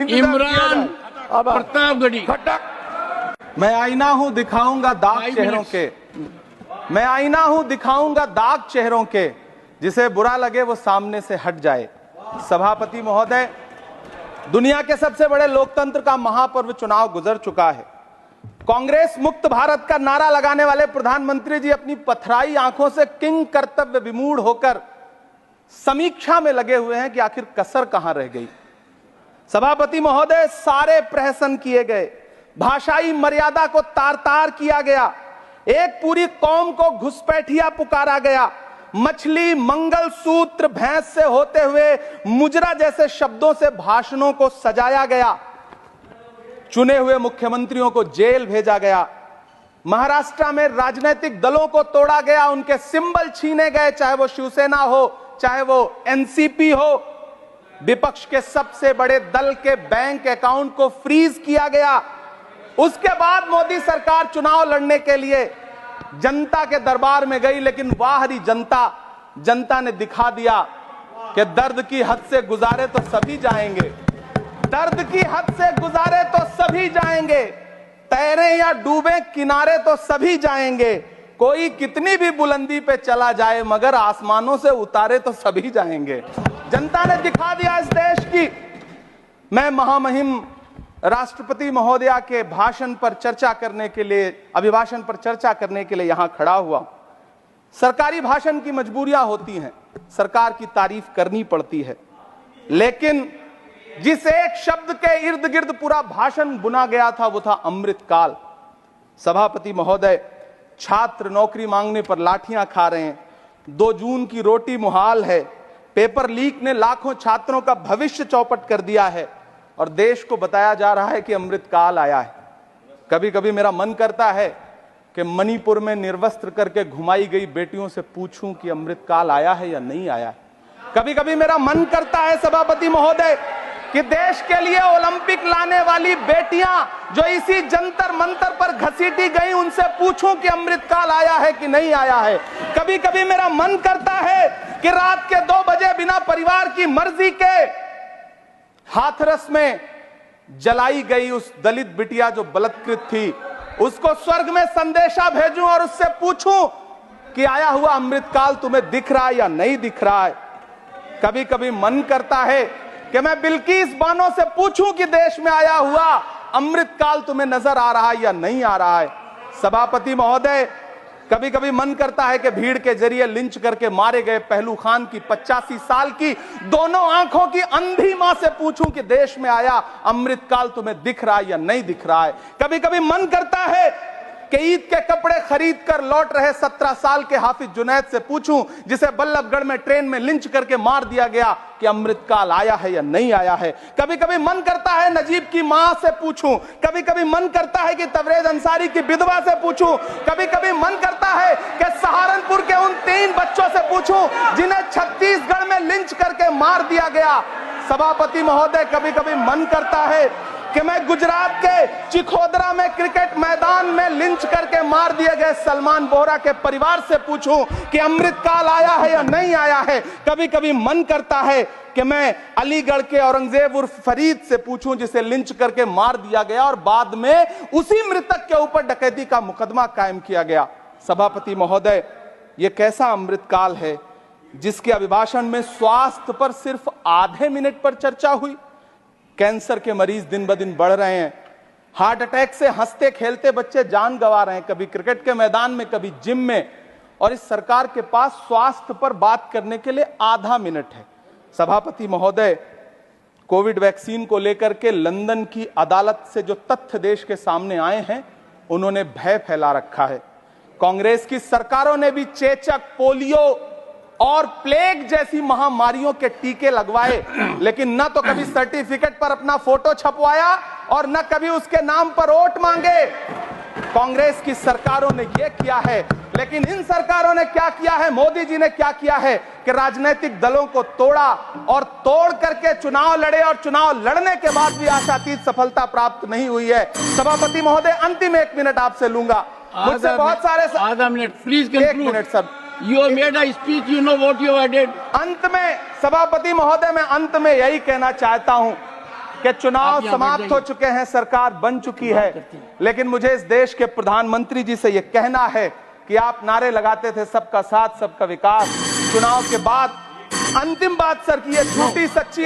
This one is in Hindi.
इमरान प्रतापगढ़ी। मैं आईना हूं दिखाऊंगा दाग चेहरों के, मैं आईना हूं दिखाऊंगा दाग चेहरों के, जिसे बुरा लगे वो सामने से हट जाए। सभापति महोदय, दुनिया के सबसे बड़े लोकतंत्र का महापर्व चुनाव गुजर चुका है। कांग्रेस मुक्त भारत का नारा लगाने वाले प्रधानमंत्री जी अपनी पथराई आंखों से किंग कर्तव्य विमूढ़ होकर समीक्षा में लगे हुए हैं कि आखिर कसर कहां रह गई। सभापति महोदय, सारे प्रहसन किए गए, भाषाई मर्यादा को तार तार किया गया, एक पूरी कौम को घुसपैठिया पुकारा गया, मछली मंगल सूत्र भैंस से होते हुए मुजरा जैसे शब्दों से भाषणों को सजाया गया, चुने हुए मुख्यमंत्रियों को जेल भेजा गया, महाराष्ट्र में राजनीतिक दलों को तोड़ा गया, उनके सिंबल छीने गए, चाहे वो शिवसेना हो चाहे वो एनसीपी हो, विपक्ष के सबसे बड़े दल के बैंक अकाउंट को फ्रीज किया गया। उसके बाद मोदी सरकार चुनाव लड़ने के लिए जनता के दरबार में गई, लेकिन वाहरी जनता ने दिखा दिया कि दर्द की हद से गुजारे तो सभी जाएंगे, दर्द की हद से गुजारे तो सभी जाएंगे, तैरे या डूबे किनारे तो सभी जाएंगे, कोई कितनी भी बुलंदी पे चला जाए मगर आसमानों से उतारे तो सभी जाएंगे। जनता ने दिखा दिया इस देश की। मैं महामहिम राष्ट्रपति महोदया के भाषण पर चर्चा करने के लिए, अभिभाषण पर चर्चा करने के लिए यहां खड़ा हुआ। सरकारी भाषण की मजबूरियां होती हैं, सरकार की तारीफ करनी पड़ती है, लेकिन जिस एक शब्द के इर्द गिर्द पूरा भाषण बुना गया था वो था अमृतकाल। सभापति महोदय, छात्र नौकरी मांगने पर लाठियां खा रहे हैं, 2 जून की रोटी मुहाल है, पेपर लीक ने लाखों छात्रों का भविष्य चौपट कर दिया है और देश को बताया जा रहा है कि अमृतकाल आया है। कभी कभी मेरा मन करता है कि मणिपुर में निर्वस्त्र करके घुमाई गई बेटियों से पूछूं कि अमृतकाल आया है या नहीं आया है। कभी कभी मेरा मन करता है सभापति महोदय कि देश के लिए ओलंपिक लाने वाली बेटियां जो इसी जंतर मंतर पर घसीटी गई, उनसे पूछूं कि अमृतकाल आया है कि नहीं आया है। कभी कभी मेरा मन करता है कि रात के 2 बजे बिना परिवार की मर्जी के हाथरस में जलाई गई उस दलित बिटिया जो बलात्कृत थी, उसको स्वर्ग में संदेशा भेजूं और उससे पूछूं कि आया हुआ अमृतकाल तुम्हें दिख रहा है या नहीं दिख रहा है। कभी कभी मन करता है कि मैं बिल्किस बानो से पूछूं कि देश में आया हुआ अमृतकाल तुम्हें नजर आ रहा है या नहीं आ रहा है। सभापति महोदय, कभी कभी मन करता है कि भीड़ के जरिए लिंच करके मारे गए पहलू खान की 85 साल की दोनों आंखों की अंधी मां से पूछूं कि देश में आया अमृतकाल तुम्हें दिख रहा है या नहीं दिख रहा है। कभी कभी मन करता है कि ईद के कपड़े खरीद कर लौट रहे 17 साल के हाफिज जुनैद से पूछूं, जिसे बल्लभगढ़ में ट्रेन में लिंच करके मार दिया गया, कि अमृतकाल आया है या नहीं आया है। कभी कभी मन करता है नजीब की मां से पूछूं, कभी कभी मन करता है कि तबरेज अंसारी की विधवा से पूछूं, कभी कभी मन करता है कि सहारनपुर के उन 3 बच्चों से पूछूं जिन्हें छत्तीसगढ़ में लिंच करके मार दिया गया। सभापति महोदय, कभी कभी मन करता है कि मैं गुजरात के चिखोदरा में क्रिकेट मैदान में लिंच करके मार दिए गए सलमान बोहरा के परिवार से पूछूं कि अमृतकाल आया है या नहीं आया है। कभी कभी मन करता है कि मैं अलीगढ़ के औरंगजेब उर्फ फरीद से पूछूं, जिसे लिंच करके मार दिया गया और बाद में उसी मृतक के ऊपर डकैती का मुकदमा कायम किया गया। सभापति महोदय, यह कैसा अमृतकाल है जिसके अभिभाषण में स्वास्थ्य पर सिर्फ आधे मिनट पर चर्चा हुई। कैंसर के मरीज दिन ब दिन बढ़ रहे हैं, हार्ट अटैक से हंसते खेलते बच्चे जान गंवा रहे हैं, कभी क्रिकेट के मैदान में कभी जिम में, और इस सरकार के पास स्वास्थ्य पर बात करने के लिए आधा मिनट है। सभापति महोदय, कोविड वैक्सीन को लेकर के लंदन की अदालत से जो तथ्य देश के सामने आए हैं, उन्होंने भय फैला रखा है। कांग्रेस की सरकारों ने भी चेचक, पोलियो और प्लेग जैसी महामारियों के टीके लगवाए, लेकिन न तो कभी सर्टिफिकेट पर अपना फोटो छपवाया और न कभी उसके नाम पर वोट मांगे। कांग्रेस की सरकारों ने यह किया है, लेकिन इन सरकारों ने क्या किया है, मोदी जी ने क्या किया है कि राजनीतिक दलों को तोड़ा और तोड़ करके चुनाव लड़े, और चुनाव लड़ने के बाद भी आशातीत सफलता प्राप्त नहीं हुई है। सभापति महोदय, अंतिम 1 मिनट आपसे लूंगा, मुझसे बहुत सारे। आधा minute please. 1 minute sir. You have made a speech, you know what you have added. अंत में सभापति महोदय, मैं अंत में यही कहना चाहता हूं कि चुनाव आप यहाँ समाप्त बैठ हो जाइए। चुके हैं, सरकार बन चुकी है, करते हैं। लेकिन मुझे इस देश के प्रधानमंत्री जी से यह कहना है कि आप नारे लगाते थे सबका साथ सबका विकास, चुनाव के बाद अंतिम बात सर की ये झूठी सच्ची